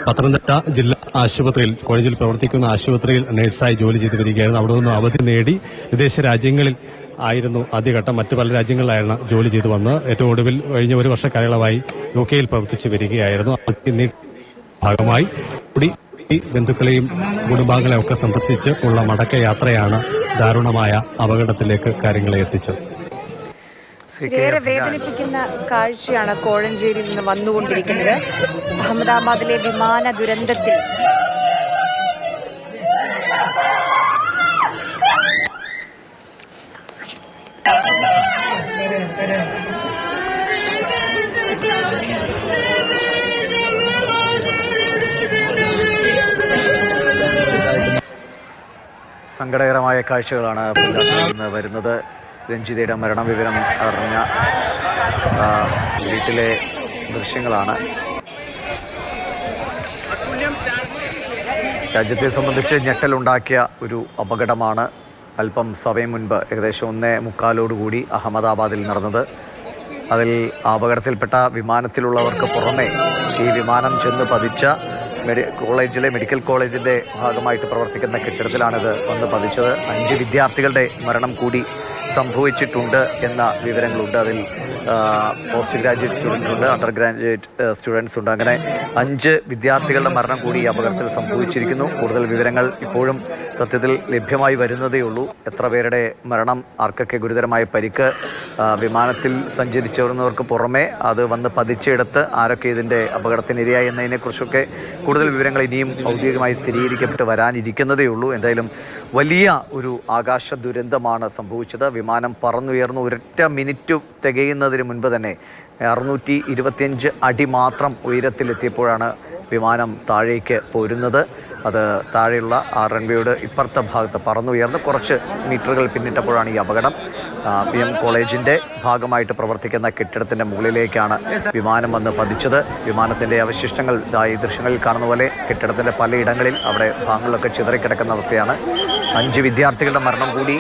പത്തനംതിട്ട ജില്ലാ ആശുപത്രിയിൽ കോളേജിൽ പ്രവർത്തിക്കുന്ന ആശുപത്രിയിൽ നഴ്സായി ജോലി ചെയ്തു വരികയായിരുന്നു. അവിടെ നിന്ന് അവധി നേടി വിദേശ രാജ്യങ്ങളിൽ ആയിരുന്നു ആദ്യഘട്ടം. മറ്റു പല രാജ്യങ്ങളിലായിരുന്നു ജോലി ചെയ്തു വന്ന് ഏറ്റവും ഒടുവിൽ കഴിഞ്ഞ ഒരു വർഷ കാലയളവായി UK പ്രവർത്തിച്ചു വരികയായിരുന്നു. ഭാഗമായി ബന്ധുക്കളെയും കുടുംബാംഗങ്ങളെയും ഒക്കെ സന്ദർശിച്ച് ഉള്ള മടക്കയാത്രയാണ് ദാരുണമായ അപകടത്തിലേക്ക് കാര്യങ്ങളെ എത്തിച്ചത്. ഏറെ വേദനിപ്പിക്കുന്ന കാഴ്ചയാണ് കോഴഞ്ചേരിയിൽ നിന്ന് വന്നുകൊണ്ടിരിക്കുന്നത്. അഹമ്മദാബാദിലെ വിമാന ദുരന്തത്തിൽ സങ്കടകരമായ കാഴ്ചകളാണ് വരുന്നത്. രഞ്ജിതയുടെ മരണവിവരം അറിഞ്ഞ വീട്ടിലെ ദൃശ്യങ്ങളാണ്. രാജ്യത്തെ സംബന്ധിച്ച് ഞെട്ടലുണ്ടാക്കിയ ഒരു അപകടമാണ് അല്പം സമയം മുൻപ് ഏകദേശം 1:45 അഹമ്മദാബാദിൽ നടന്നത്. അതിൽ അപകടത്തിൽപ്പെട്ട വിമാനത്തിലുള്ളവർക്ക് പുറമെ ഈ വിമാനം ചെന്ന് പതിച്ച മെഡിക്കൽ കോളേജിൻ്റെ ഭാഗമായിട്ട് പ്രവർത്തിക്കുന്ന കെട്ടിടത്തിലാണിത് വന്ന് പതിച്ചത്. 5 വിദ്യാർത്ഥികളുടെ മരണം കൂടി സംഭവിച്ചിട്ടുണ്ട് എന്ന വിവരങ്ങളുണ്ട്. അതിൽ പോസ്റ്റ് ഗ്രാജുവേറ്റ് സ്റ്റുഡൻസ് ഉണ്ട്, അണ്ടർ ഗ്രാജുവേറ്റ് സ്റ്റുഡൻസ് ഉണ്ട്. അങ്ങനെ 5 വിദ്യാർത്ഥികളുടെ മരണം കൂടി ഈ അപകടത്തിൽ സംഭവിച്ചിരിക്കുന്നു. കൂടുതൽ വിവരങ്ങൾ ഇപ്പോഴും സത്യത്തിൽ ലഭ്യമായി വരുന്നതേ ഉള്ളൂ. എത്ര പേരുടെ മരണം, ആർക്കൊക്കെ ഗുരുതരമായ പരിക്ക്, വിമാനത്തിൽ സഞ്ചരിച്ചിരുന്നവർക്ക് പുറമെ അത് വന്ന് പതിച്ചെടുത്ത് ആരൊക്കെ ഇതിൻ്റെ അപകടത്തിനിരയായി എന്നതിനെക്കുറിച്ചൊക്കെ കൂടുതൽ വിവരങ്ങൾ ഇനിയും ഔദ്യോഗികമായി സ്ഥിരീകരിക്കപ്പെട്ട് വരാനിരിക്കുന്നതേ ഉള്ളൂ. എന്തായാലും വലിയ ഒരു ആകാശ ദുരന്തമാണ് സംഭവിച്ചത്. വിമാനം പറന്നുയർന്നു ഒരൊറ്റ മിനിറ്റ് തികയുന്നതിന് മുൻപ് തന്നെ 625 അടി മാത്രം ഉയരത്തിലെത്തിയപ്പോഴാണ് വിമാനം താഴേക്ക് പോരുന്നത്. അത് താഴെയുള്ള റൺവേയുടെ ഇപ്പുറത്തെ ഭാഗത്ത് പറന്നുയർന്ന് കുറച്ച് മീറ്ററുകൾ പിന്നിട്ടപ്പോഴാണ് ഈ അപകടം. PM കോളേജിൻ്റെ ഭാഗമായിട്ട് പ്രവർത്തിക്കുന്ന കെട്ടിടത്തിൻ്റെ മുകളിലേക്കാണ് വിമാനം വന്ന് പതിച്ചത്. വിമാനത്തിൻ്റെ അവശിഷ്ടങ്ങൾ ഈ ദൃശ്യങ്ങളിൽ കാണുന്ന പോലെ കെട്ടിടത്തിൻ്റെ പലയിടങ്ങളിൽ അവിടെ ഭാഗങ്ങളിലൊക്കെ ചിതറിക്കിടക്കുന്ന അവസ്ഥയാണ്. 5 വിദ്യാർത്ഥികളുടെ മരണം കൂടി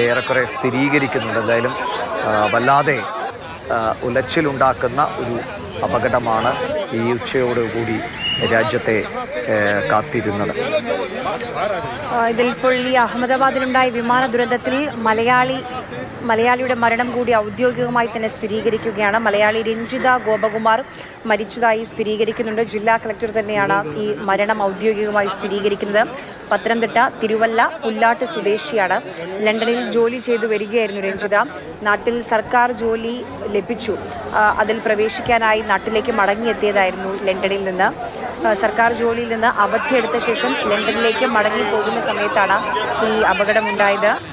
ഏറെക്കുറെ സ്ഥിരീകരിക്കുന്നുണ്ട്. എന്തായാലും വല്ലാതെ ഉലച്ചിലുണ്ടാക്കുന്ന ഒരു അപകടമാണ് ഈ ഉച്ചയോടുകൂടി രാജ്യത്തെ കാത്തിരുന്നത്. ഇതിൽ ഇപ്പോൾ ഈ അഹമ്മദാബാദിലുണ്ടായ വിമാന ദുരന്തത്തിൽ മലയാളിയുടെ മരണം കൂടി ഔദ്യോഗികമായി തന്നെ സ്ഥിരീകരിക്കുകയാണ്. മലയാളി രഞ്ജിത ഗോപകുമാർ മരിച്ചതായി സ്ഥിരീകരിക്കുന്നുണ്ട്. ജില്ലാ കളക്ടർ തന്നെയാണ് ഈ മരണം ഔദ്യോഗികമായി സ്ഥിരീകരിക്കുന്നത്. പത്തനംതിട്ട തിരുവല്ല പുല്ലാട്ട് സ്വദേശിയാണ്. ലണ്ടനിൽ ജോലി ചെയ്തു വരികയായിരുന്നു രഞ്ജിത. നാട്ടിൽ സർക്കാർ ജോലി ലഭിച്ചു. അതിൽ പ്രവേശിക്കാനായി നാട്ടിലേക്ക് മടങ്ങിയെത്തിയതായിരുന്നു ലണ്ടനിൽ നിന്ന്. സർക്കാർ ജോലിയിൽ നിന്ന് അവധിയെടുത്ത ശേഷം ലണ്ടനിലേക്ക് മടങ്ങി പോകുന്ന സമയത്താണ് ഈ അപകടമുണ്ടായത്.